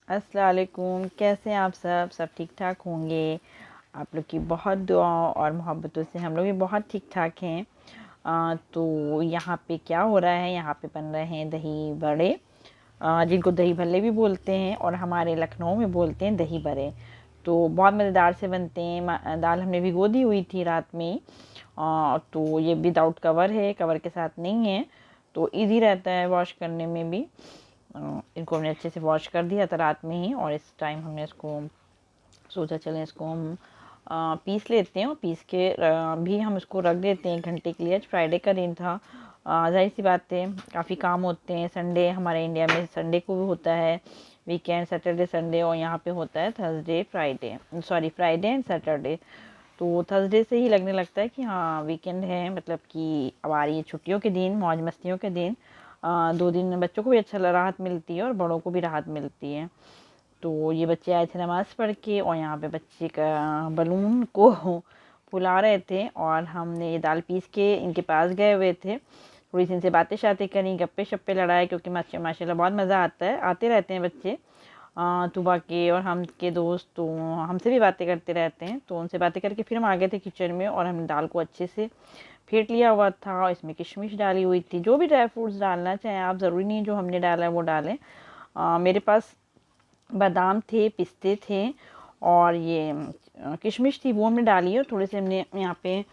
अस्सलाम वालेकुम। कैसे हैं आप सब ठीक ठाक होंगे। आप लोग की बहुत दुआओं और मोहब्बतों से हम लोग भी बहुत ठीक ठाक हैं। तो यहाँ पे क्या हो रहा है, यहाँ पे बन रहे हैं दही बड़े, जिनको दही भल्ले भी बोलते हैं और हमारे लखनऊ में बोलते हैं दही बड़े। तो बहुत मज़ेदार से बनते हैं। दाल हमने भिगो दी हुई थी रात में ही। तो ये विदाउट कवर है, कवर के साथ नहीं है, तो इजी रहता है वॉश करने में भी। इनको हमने अच्छे से वॉश कर दिया था रात में ही, और इस टाइम हमने इसको सोचा चलें इसको हम पीस लेते हैं, और पीस के भी हम इसको रख देते हैं 1 घंटे के लिए। आज फ्राइडे का दिन था। जाहिर सी बात है काफ़ी काम होते हैं। संडे हमारे इंडिया में संडे को भी होता है वीकेंड, सैटरडे संडे, और यहाँ पे होता है Thursday Friday, sorry Friday and Saturday. तो थर्सडे से ही लगने लगता है कि हाँ वीकेंड है, मतलब कि अब आ रही है छुट्टियों के दिन, मौज मस्तियों के दिन। 2 दिन बच्चों को भी अच्छा राहत मिलती है और बड़ों को भी राहत मिलती है। तो ये बच्चे आए थे नमाज़ पढ़ के, और यहाँ पे बच्चे का बलून को फुला रहे थे, और हमने ये दाल पीस के इनके पास गए हुए थे। थोड़ी सी इनसे बातें शातें करी, गप्पे शप्पे लड़ाए, क्योंकि माशाल्लाह बहुत मज़ा आता है, आते रहते हैं बच्चे तुबा के और हम के दोस्त, तो हमसे भी बातें करते रहते हैं। तो उनसे बातें करके फिर हम आ गए थे किचन में, और हमने दाल को अच्छे से फेंट लिया हुआ था, और इसमें किशमिश डाली हुई थी। जो भी ड्राई फ्रूट्स डालना चाहें आप, ज़रूरी नहीं जो हमने डाला है वो डालें। मेरे पास बादाम थे, पिस्ते थे, और ये किशमिश थी, वो हमने डाली है। और थोड़े से हमने यहाँ पे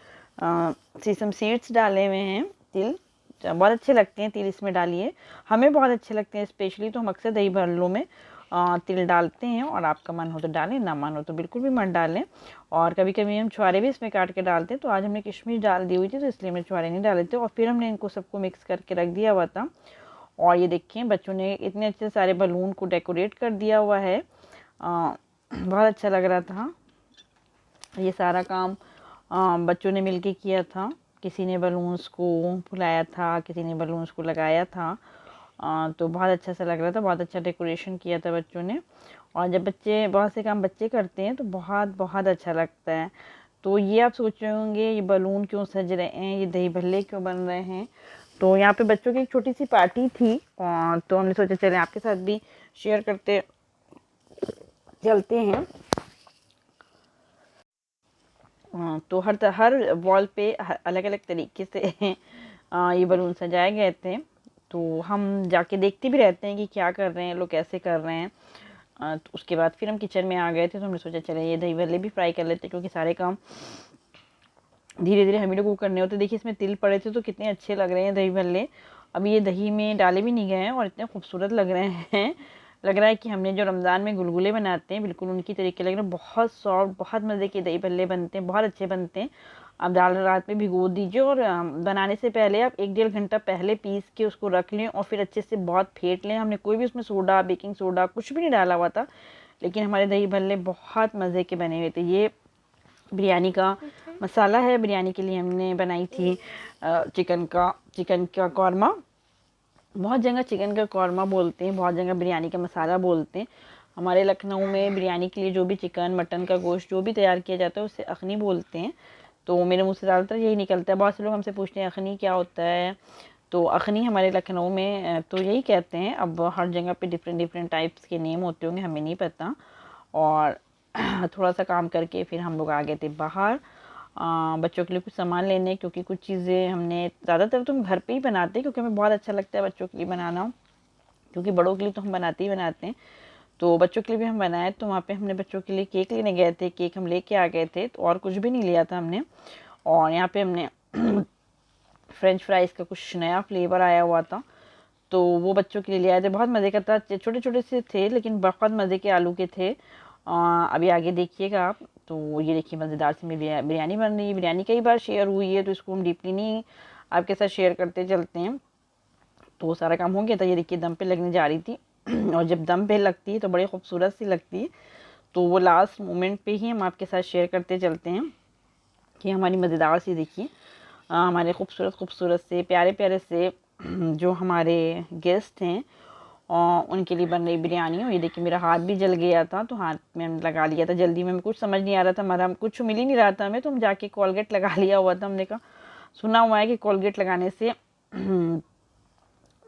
सीसम सीड्स डाले हुए हैं, तिल। बहुत अच्छे लगते हैं तिल इसमें डालिए, हमें बहुत अच्छे लगते हैं स्पेशली, तो हम अक्सर दही भल्लों में तिल डालते हैं। और आपका मन हो तो डालें, ना मन हो तो बिल्कुल भी मत डालें। और कभी कभी हम छुहारे भी इसमें काट के डालते हैं। तो आज हमने किशमिश डाल दी हुई थी, तो इसलिए हमने छुहारे नहीं डाले थे। और फिर हमने इनको सबको मिक्स करके रख दिया हुआ था। और ये देखिए बच्चों ने इतने अच्छे सारे बलून को डेकोरेट कर दिया हुआ है। बहुत अच्छा लग रहा था। ये सारा काम बच्चों ने मिलके किया था। किसी ने बलून्स को फुलाया था, किसी ने बलून्स को लगाया था। तो बहुत अच्छा सा लग रहा था, बहुत अच्छा डेकोरेशन किया था बच्चों ने। और जब बच्चे बहुत से काम बच्चे करते हैं तो बहुत बहुत अच्छा लगता है। तो ये आप सोच रहे होंगे ये बलून क्यों सज रहे हैं, ये दही भल्ले क्यों बन रहे हैं। तो यहाँ पे बच्चों की एक छोटी सी पार्टी थी, तो हमने सोचा चलें आपके साथ भी शेयर करते चलते हैं। तो हर वॉल पे अलग अलग तरीके से ये बलून सजाए गए थे। तो हम जाके देखते भी रहते हैं कि क्या कर रहे हैं लोग, कैसे कर रहे हैं। तो उसके बाद फिर हम किचन में आ गए थे, तो हमने सोचा चले ये दही भल्ले भी फ्राई कर लेते, क्योंकि सारे काम धीरे धीरे हम ही लोग को करने होते। देखिए इसमें तिल पड़े थे तो कितने अच्छे लग रहे हैं दही भल्ले। अभी ये दही में डाले भी नहीं गए हैं और इतने खूबसूरत लग रहे हैं। लग रहा है कि हमने जो रमज़ान में गुलगुले बनाते हैं बिल्कुल उनकी तरीके लग रहे हैं। बहुत सॉफ्ट, बहुत मज़े के दही भल्ले बनते हैं, बहुत अच्छे बनते हैं। आप दाल रात में भिगो दीजिए, और बनाने से पहले आप 1 डेढ़ घंटा पहले पीस के उसको रख लें, और फिर अच्छे से बहुत फेंट लें। हमने कोई भी उसमें सोडा, बेकिंग सोडा कुछ भी नहीं डाला हुआ था, लेकिन हमारे दही भल्ले बहुत मज़े के बने हुए थे। ये बिरयानी का मसाला है, बिरयानी के लिए हमने बनाई थी चिकन का कौरमा। बहुत जगह चिकन का कौरमा बोलते हैं, बहुत जगह बिरयानी का मसाला बोलते हैं। हमारे लखनऊ में बिरयानी के लिए जो भी चिकन मटन का गोश्त जो भी तैयार किया जाता है उसे अखनी बोलते हैं। तो मेरे मुँह से ज़्यादातर यही निकलता है। बहुत से लोग हमसे पूछते हैं अखनी क्या होता है। तो अखनी हमारे लखनऊ में तो यही कहते हैं। अब हर जगह पे डिफरेंट डिफरेंट टाइप्स के नेम होते होंगे, हमें नहीं पता। और थोड़ा सा काम करके फिर हम लोग आ गए थे बाहर बच्चों के लिए कुछ सामान लेने, क्योंकि कुछ चीज़ें हमने ज़्यादातर तो हम घर पे ही बनाते हैं, क्योंकि हमें बहुत अच्छा लगता है बच्चों के लिए बनाना। क्योंकि बड़ों के लिए तो हम बनाते ही बनाते हैं, तो बच्चों के लिए भी हम बनाए। तो वहाँ पे हमने बच्चों के लिए केक लेने गए थे, केक हम लेके आ गए थे, तो और कुछ भी नहीं लिया था हमने। और यहाँ पे हमने फ्रेंच फ्राइज़ का कुछ नया फ्लेवर आया हुआ था, तो वो बच्चों के लिए ले आए थे। बहुत मज़े का था, छोटे छोटे से थे लेकिन बहुत मज़े के आलू के थे। अभी आगे देखिएगा आप। तो ये देखिए मज़ेदार सी बिरयानी बन रही है। बिरयानी कई बार शेयर हुई है, तो इसको हम डीपली नहीं आपके साथ शेयर करते चलते हैं। तो वो सारा काम हो गया था। ये देखिए दम पे लगने जा रही थी और जब दम पे लगती है तो बड़ी खूबसूरत सी लगती है। तो वो लास्ट मोमेंट पे ही हम आपके साथ शेयर करते चलते हैं कि हमारी मज़ेदार सी देखिए हमारे खूबसूरत खूबसूरत से प्यारे प्यारे से जो हमारे गेस्ट हैं उनके लिए बन रही बिरयानी। और ये देखिए मेरा हाथ भी जल गया था, तो हाथ में हमने लगा लिया था जल्दी में, कुछ समझ नहीं आ रहा था, हमारा कुछ मिल ही नहीं रहा था हमें, तो हम जाके कोलगेट लगा लिया हुआ था। हमने कहा सुना हुआ है कि कोलगेट लगाने से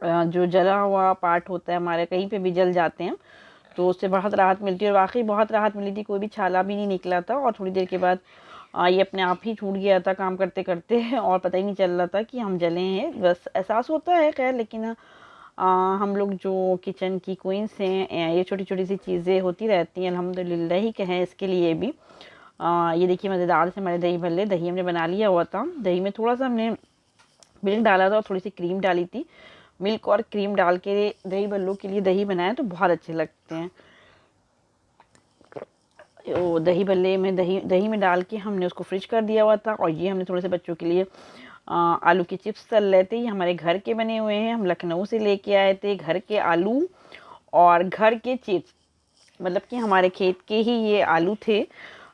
जो जला हुआ पार्ट होता है हमारे कहीं पे भी जल जाते हैं, तो उससे बहुत राहत मिलती है और वाक़ई बहुत राहत मिली थी, कोई भी छाला भी नहीं निकला था और थोड़ी देर के बाद ये अपने आप ही छूट गया था काम करते-करते और पता ही नहीं चल रहा था कि हम जले हैं। बस एहसास होता है ख़ैर, लेकिन हम लोग जो किचन की क्वीन्स हैं, ये छोटी-छोटी सी चीज़ें होती रहती हैं, अल्हम्दुलिल्लाह ही कहें इसके लिए भी। ये देखिए मज़ेदार से हमारे दही भल्ले, दही हमने बना लिया हुआ था। दही में थोड़ा-सा हमने मिल्क डाला था और थोड़ी-सी क्रीम डाली थी। मिल्क और क्रीम डाल के दही भल्लों के लिए दही बनाएँ तो बहुत अच्छे लगते हैं। वो दही भल्ले में दही दही में डाल के हमने उसको फ्रिज कर दिया हुआ था और ये हमने थोड़े से बच्चों के लिए आलू के चिप्स तल रहे थे। ये हमारे घर के बने हुए हैं, हम लखनऊ से लेके आए थे, घर के आलू और घर के चिप्स, मतलब कि हमारे खेत के ही ये आलू थे।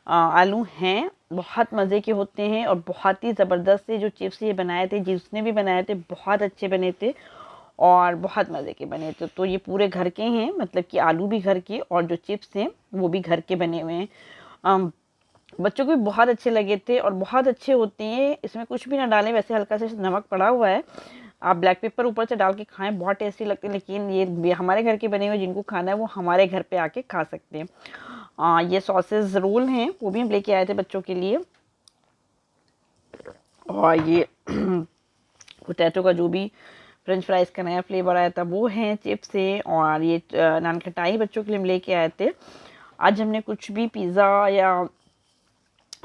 आलू हैं, बहुत मज़े के होते हैं और बहुत ही ज़बरदस्त से जो चिप्स ये बनाए थे, जिसने भी बनाए थे बहुत अच्छे बने थे और बहुत मज़े के बने थे। तो ये पूरे घर के हैं, मतलब कि आलू भी घर के और जो चिप्स हैं वो भी घर के बने हुए हैं। अम, बच्चों को भी बहुत अच्छे लगे थे और बहुत अच्छे होते हैं, इसमें कुछ भी ना डालें, वैसे हल्का सा नमक पड़ा हुआ है, आप ब्लैक पेपर ऊपर से डाल के खाएँ, बहुत टेस्टी लगते हैं। लेकिन ये हमारे घर के बने हुए, जिनको खाना है वो हमारे घर पे आके खा सकते हैं। ये सॉसेज रोल हैं, वो भी हम लेके आए थे बच्चों के लिए। और ये पोटैटो का जो भी फ्रेंच फ्राइज़ का नया फ्लेवर आया था वो है, चिप्स है और ये नान खटाई बच्चों के लिए हम लेके आए थे। आज हमने कुछ भी पिज़्ज़ा या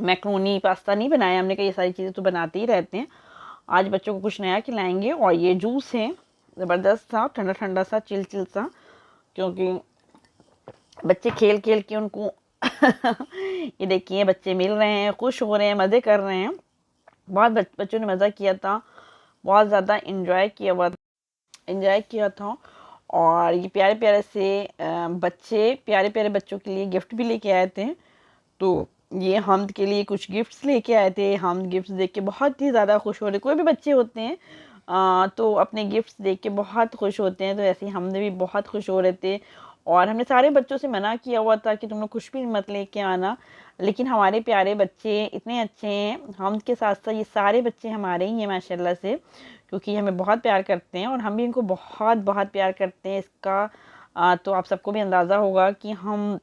मैक्रोनी पास्ता नहीं बनाया, हमने कहा ये सारी चीज़ें तो बनाते ही रहते हैं, आज बच्चों को कुछ नया खिलाएंगे। और ये जूस है ज़बरदस्त सा, ठंडा ठंडा सा, चिल चिल सा, क्योंकि बच्चे खेल खेल के उनको ये देखिए बच्चे मिल रहे हैं, खुश हो रहे हैं, मज़े कर रहे हैं। बहुत बच्चों ने मज़ा किया था, बहुत ज़्यादा इंजॉय किया था। और ये प्यारे प्यारे से बच्चे, प्यारे प्यारे बच्चों के लिए गिफ्ट भी लेके आए थे। तो ये हमद के लिए कुछ गिफ्ट्स लेके आए थे। हम गिफ्ट्स देख के बहुत ही ज़्यादा खुश हो रहे, कोई भी बच्चे होते हैं तो अपने गिफ्ट्स देख के बहुत खुश होते हैं, तो ऐसे ही हमने भी बहुत खुश हो रहे थे। और हमने सारे बच्चों से मना किया हुआ था कि तुम लोग कुछ भी मत लेके आना, लेकिन हमारे प्यारे बच्चे इतने अच्छे हैं, हम के साथ साथ ये सारे बच्चे हमारे ही हैं माशाल्लाह से, क्योंकि हमें बहुत प्यार करते हैं और हम भी इनको बहुत बहुत प्यार करते हैं। इसका तो आप सबको भी अंदाज़ा होगा कि हम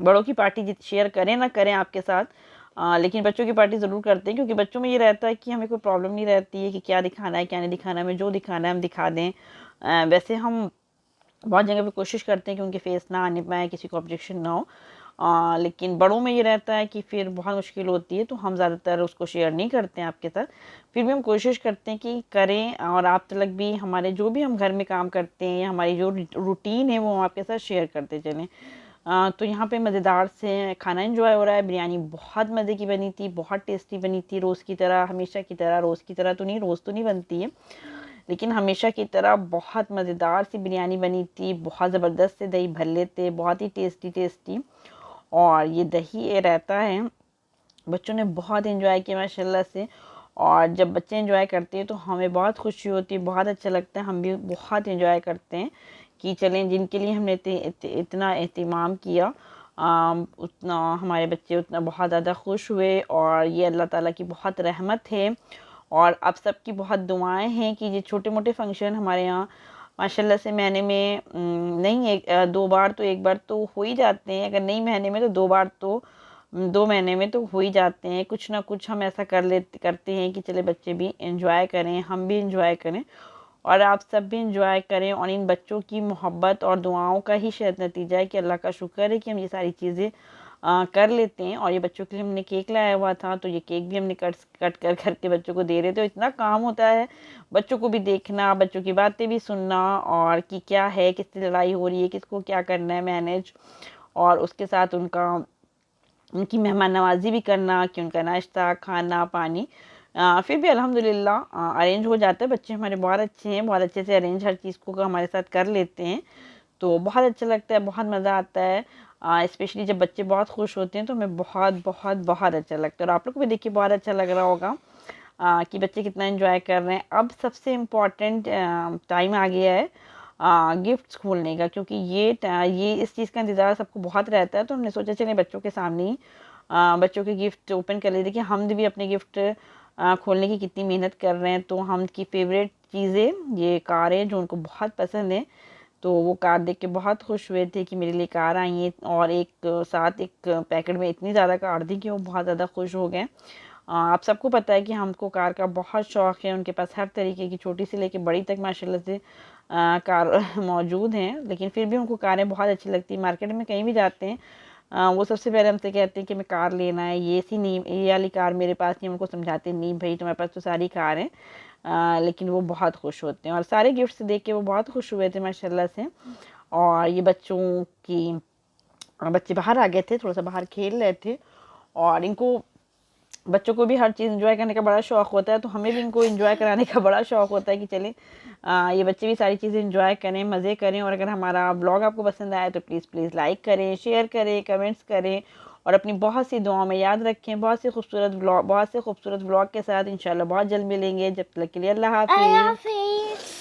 बड़ों की पार्टी शेयर करें ना करें आपके साथ, लेकिन बच्चों की पार्टी ज़रूर करते हैं, क्योंकि बच्चों में ये रहता है कि हमें कोई प्रॉब्लम नहीं रहती है कि क्या दिखाना है क्या नहीं दिखाना है, हमें जो दिखाना है हम दिखा दें। वैसे हम बहुत जगह पे कोशिश करते हैं कि उनके फेस ना आने पाए, किसी को ऑब्जेक्शन ना हो, लेकिन बड़ों में ये रहता है कि फिर बहुत मुश्किल होती है, तो हम ज़्यादातर उसको शेयर नहीं करते हैं आपके साथ। फिर भी हम कोशिश करते हैं कि करें और आप तक भी हमारे जो भी हम घर में काम करते हैं या हमारी जो रूटीन है वो हम आपके साथ शेयर करते चलें। तो यहाँ पे मज़ेदार से खाना एंजॉय हो रहा है। बिरयानी बहुत मज़े की बनी थी, बहुत टेस्टी बनी थी, रोज़ की तरह, हमेशा की तरह, रोज़ की तरह तो नहीं, रोज़ तो नहीं बनती है, लेकिन हमेशा की तरह बहुत मज़ेदार सी बिरयानी बनी थी, बहुत ज़बरदस्त से दही भल्ले थे, बहुत ही टेस्टी टेस्टी। और ये दही ये रहता है, बच्चों ने बहुत एंजॉय किया माशाल्लाह से। और जब बच्चे एंजॉय करते हैं तो हमें बहुत खुशी होती है, बहुत अच्छा लगता है, हम भी बहुत एंजॉय करते हैं कि चलें जिनके लिए हमने इतना एहतमाम किया, उतना हमारे बच्चे उतना बहुत ज़्यादा खुश हुए। और ये अल्लाह ताला की बहुत रहमत है और आप सबकी बहुत दुआएं हैं कि ये छोटे मोटे फंक्शन हमारे यहाँ माशाल्लाह से महीने में नहीं, एक दो बार तो, एक बार तो हो ही जाते हैं, अगर नहीं महीने में तो दो बार तो 2 महीने में तो हो ही जाते हैं। कुछ ना कुछ हम ऐसा करते हैं कि चले बच्चे भी एंजॉय करें, हम भी एंजॉय करें और आप सब भी एंजॉय करें। और इन बच्चों की मोहब्बत और दुआओं का ही शायद नतीजा है कि अल्लाह का शुक्र है कि हम ये सारी चीज़ें कर लेते हैं। और ये बच्चों के लिए हमने केक लाया हुआ था, तो ये केक भी हमने कट कट कर करके बच्चों को दे रहे थे। तो इतना काम होता है बच्चों को भी देखना, बच्चों की बातें भी सुनना, और कि क्या है, किससे लड़ाई हो रही है, किसको क्या करना है मैनेज, और उसके साथ उनकी मेहमान नवाजी भी करना कि उनका नाश्ता, खाना, पानी फिर भी अल्हम्दुलिल्लाह अरेंज हो जाता है। बच्चे हमारे बहुत अच्छे हैं, बहुत अच्छे से अरेंज हर चीज़ को हमारे साथ कर लेते हैं, तो बहुत अच्छा लगता है, बहुत मज़ा आता है। स्पेशली जब बच्चे बहुत खुश होते हैं तो हमें बहुत बहुत बहुत अच्छा लगता है। और आप लोग को भी देखिए बहुत अच्छा लग रहा होगा कि बच्चे कितना एंजॉय कर रहे हैं। अब सबसे इम्पॉर्टेंट टाइम आ गया है गिफ्ट्स खोलने का, क्योंकि ये इस चीज़ का इंतज़ार सबको बहुत रहता है। तो हमने सोचा चलें बच्चों के सामने ही बच्चों के गिफ्ट ओपन कर लेते। देखिए हम भी अपने गिफ्ट खोलने की कितनी मेहनत कर रहे हैं। तो हम की फेवरेट चीज़ें ये कार है जो उनको बहुत पसंद है, तो वो कार देख के बहुत खुश हुए थे कि मेरे लिए कार आई है, और एक साथ एक पैकेट में इतनी ज़्यादा कार थी कि वो बहुत ज़्यादा खुश हो गए। आप सबको पता है कि हमको कार का बहुत शौक़ है, उनके पास हर तरीके की छोटी से लेके बड़ी तक माशाल्लाह से कार मौजूद हैं, लेकिन फिर भी उनको कारें बहुत अच्छी लगती हैं। मार्केट में कहीं भी जाते हैं वो सबसे पहले हमसे कहते हैं कि हमें कार लेना है, ये सी नहीं, ये वाली कार मेरे पास नहीं। उनको समझाते नहीं भाई तुम्हारे पास तो सारी कार हैं, लेकिन वो बहुत खुश होते हैं और सारे गिफ्ट्स देख के वो बहुत खुश हुए थे माशाल्लाह से। और ये बच्चे बाहर आ गए थे, थोड़ा सा बाहर खेल रहे थे, और इनको बच्चों को भी हर चीज़ एंजॉय करने का बड़ा शौक़ होता है, तो हमें भी इनको एंजॉय कराने का बड़ा शौक़ होता है कि चलें ये बच्चे भी सारी चीज़ें एंजॉय करें, मज़े करें। और अगर हमारा ब्लॉग आपको पसंद आए तो प्लीज़ लाइक करें, शेयर करें, कमेंट्स करें, और अपनी बहुत सी दुआओं में याद रखें। बहुत से खूबसूरत ब्लॉग के साथ इंशाल्लाह बहुत जल्द मिलेंगे। जब तक के लिए अल्लाह हाफ़िज़।